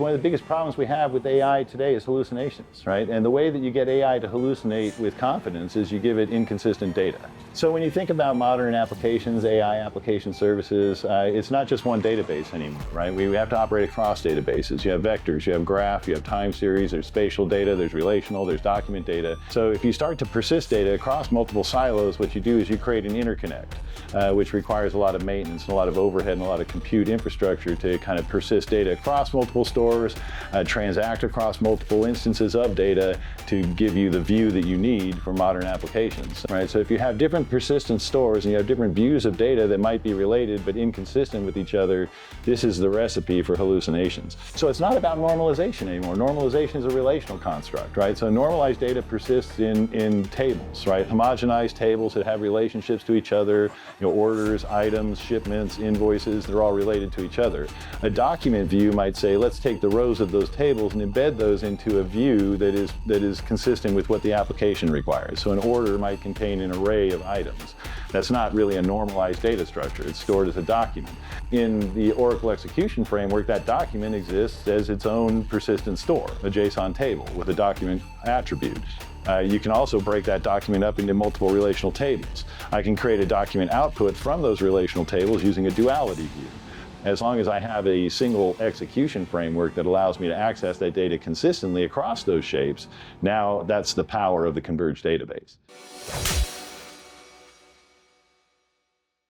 One of the biggest problems we have with AI today is hallucinations, right? And the way that you get AI to hallucinate with confidence is you give it inconsistent data. So when you think about modern applications, AI application services, it's not just one database anymore, right? We have to operate across databases. You have vectors, you have graph, you have time series, there's spatial data, there's relational, there's document data. So if you start to persist data across multiple silos, what you do is you create an interconnect, which requires a lot of maintenance and a lot of overhead and a lot of compute infrastructure to kind of persist data across multiple stores, transact across multiple instances of data to give you the view that you need for modern applications, right? So if you have different persistent stores and you have different views of data that might be related but inconsistent with each other, this is the recipe for hallucinations. So it's not about normalization anymore. Normalization is a relational construct, right? So normalized data persists in tables, right? Homogenized tables that have relationships to each other, orders, items, shipments, invoices, they're all related to each other. A document view might say, let's take the rows of those tables and embed those into a view that is consistent with what the application requires. So an order might contain an array of items. That's not really a normalized data structure. It's stored as a document. In the Oracle execution framework, that document exists as its own persistent store, a JSON table with a document attribute. You can also break that document up into multiple relational tables. I can create a document output from those relational tables using a duality view. As long as I have a single execution framework that allows me to access that data consistently across those shapes, now that's the power of the converged database.